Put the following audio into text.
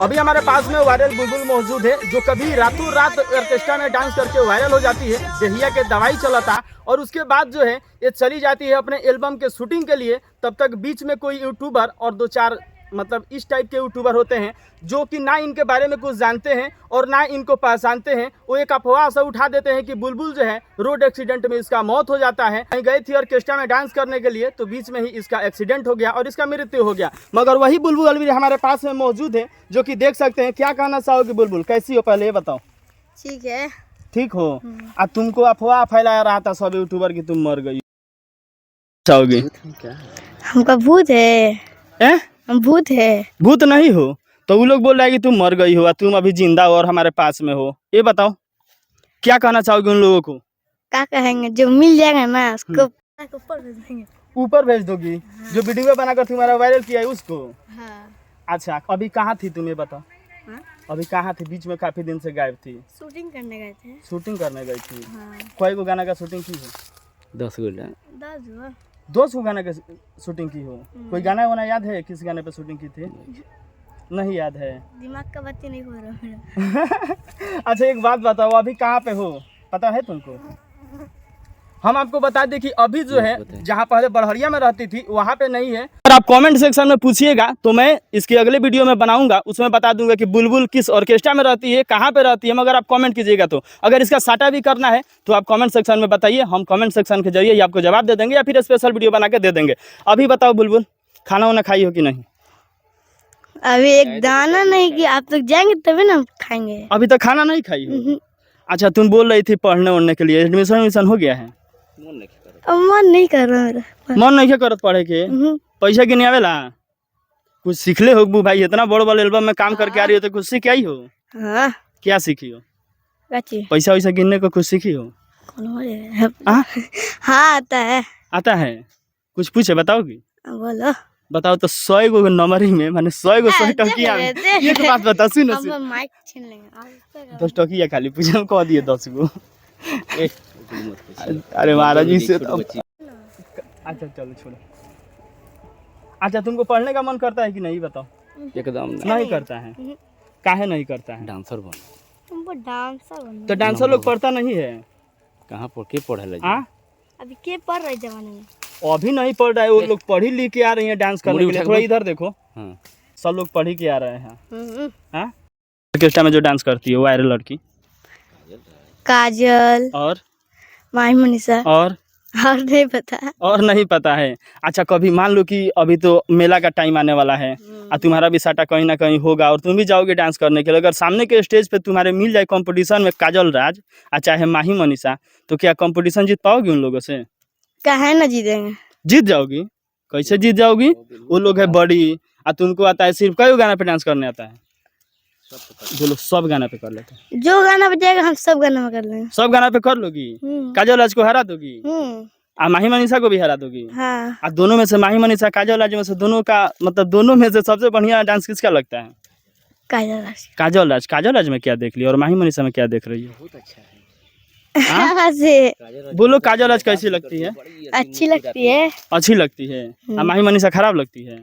अभी हमारे पास में वायरल बुलबुल मौजूद है जो कभी रातों रात ऑर्केस्ट्रा में डांस करके वायरल हो जाती है। देहिया के दवाई चलता और उसके बाद जो है ये चली जाती है अपने एल्बम के शूटिंग के लिए। तब तक बीच में कोई यूट्यूबर और दो चार मतलब इस टाइप के यूट्यूबर होते हैं जो कि ना इनके बारे में कुछ जानते हैं और ना इनको पहचानते हैं। वो एक अफवाह से उठा देते हैं कि बुलबुल जो है रोड एक्सीडेंट में इसका मौत हो जाता है। कहीं गई थी ऑर्केस्ट्रा में डांस करने के लिए तो बीच में ही इसका एक्सीडेंट हो गया और इसका मृत्यु हो गया। मगर वही बुलबुल अभी हमारे पास में मौजूद है जो कि देख सकते हैं। क्या कहना चाहोगे बुलबुल, कैसी हो पहले ये बताओ। ठीक है। ठीक हो। आज तुमको अफवाह फैलाया रहा था सब यूट्यूबर की तुम मर गई। चाहोगे हमका भूत है। हम भूत है। भूत नहीं हो तो वो लोग बोल रहे हैं कि तुम मर गई हो, तुम अभी जिंदा हो और हमारे पास में हो। ये बताओ क्या कहना चाहोगे उन लोगों को। क्या कहेंगे, जो मिल जाएगा ना उसको ऊपर भेज देंगे। ऊपर भेज दोगी? हाँ। जो वीडियो बनाकर तुम्हारा वायरल किया है उसको? हाँ। अच्छा, अभी कहाँ थी तुम ये बताओ। हाँ? अभी कहाँ थी? बीच में काफी दिन से गायब थी। शूटिंग करने गए थे। शूटिंग करने गई थी। हाँ। कोई को गाना का शूटिंग की है? 10 गो 2 गाना का शूटिंग की हो? कोई गाना वाना याद है किस गाने पे शूटिंग की थी? नहीं याद है। दिमाग का बत्ती नहीं हो रहा मेरा। अच्छा एक बात बताओ, अभी कहाँ पे हो पता है तुमको? हम आपको बता दें कि अभी जो है जहाँ पहले बड़हरिया में रहती थी वहाँ पे नहीं है। अगर आप कमेंट सेक्शन में पूछिएगा तो मैं इसके अगले वीडियो में बनाऊंगा, उसमें बता दूंगा कि बुलबुल किस ऑर्केस्ट्रा में रहती है, कहाँ पे रहती है। मगर आप कमेंट कीजिएगा तो अगर इसका साटा भी करना है तो आप कमेंट सेक्शन में बताइए, हम कमेंट सेक्शन के जरिए ही आपको जवाब दे देंगे या फिर स्पेशल वीडियो बना के दे देंगे। अभी बताओ बुलबुल, खाना वाना खाई हो कि नहीं? अभी एक दाना नहीं कि आप तक जाएंगे तभी ना खाएंगे। अभी तक खाना नहीं खाई हो? अच्छा, तुम बोल रही थी पढ़ने उड़ने के लिए, एडमिशन हो गया है? अब मन नहीं कर रहा मेरा। मन नहीं करत पढ़े के? पैसा गिने आवेला? कुछ सीखले हो भाई, इतना बड़ बड़ एल्बम में काम करके आ रही हो तो कुछ सीख आई हो? हाँ। क्या सीखी हो? अच्छी। पैसा वैसा गिनने को कुछ सीखी हो? हाँ आता है। आता है? कुछ पूछे बताओगी? बोलो। बताओ तो 100 गो नंबरी में माने 100 गो 100 टकिया में एक बात बता, सुनो अब माइक छीन लेंगे। 10 टकिया खाली पूछे कह दिए 10 गो। अरे महाराज जी से अच्छा चलो छोड़ो। अच्छा तुमको पढ़ने का मन करता है कि नहीं बताओ? एकदम नहीं करता है। काहे नहीं करता है? डांसर बन। हमको डांसर बनना। तो डांसर लोग पढ़ता नहीं है? कहाँ पढ़ के पढ़े लगे? अभी के पढ़ रहे जमाने में? अभी नहीं पढ़ रहा है, वो लोग पढ़ी लिख के आ रही हैं डांस करने के लिए। थोड़ा इधर देखो। हाँ। सब लोग पढ़ी के आ रहे हैं। हाँ, ऑर्केस्ट्रा में जो डांस करती है वायरल लड़की काजल और माही मनीषा और नहीं पता। और नहीं पता है? अच्छा, कभी मान लो कि अभी तो मेला का टाइम आने वाला है और तुम्हारा भी साटा कहीं ना कहीं होगा और तुम भी जाओगे डांस करने के लिए। अगर सामने के स्टेज पे तुम्हारे मिल जाए कंपटीशन में काजल राज और चाहे माही मनीषा, तो क्या कंपटीशन जीत पाओगी उन लोगों से? काहे ना जीतेंगे? जीत जाओगी। कैसे जीत जाओगी? वो लोग है बड़ी और तुमको आता है सिर्फ कई गाना पे डांस करने आता है? बोलो, सब गाना पे कर लेते हैं। जो गाना बजाएगा हम सब गाना में कर लेंगे। सब गाना पे कर लोगी? काजल राज को हरा दोगी और माही मनीषा को भी हरा दोगी? हाँ। और दोनों में से माही मनीषा काजल राज में से दोनों का मतलब दोनों में से सबसे बढ़िया डांस किसका लगता है? काजल राज। काजल राज। काजल राज में क्या देख लिया और माही मनीषा में क्या देख रही है? बहुत अच्छा है। बोलो काजल राज कैसी लगती है? अच्छी लगती है। अच्छी लगती है और माही मनीषा खराब लगती है?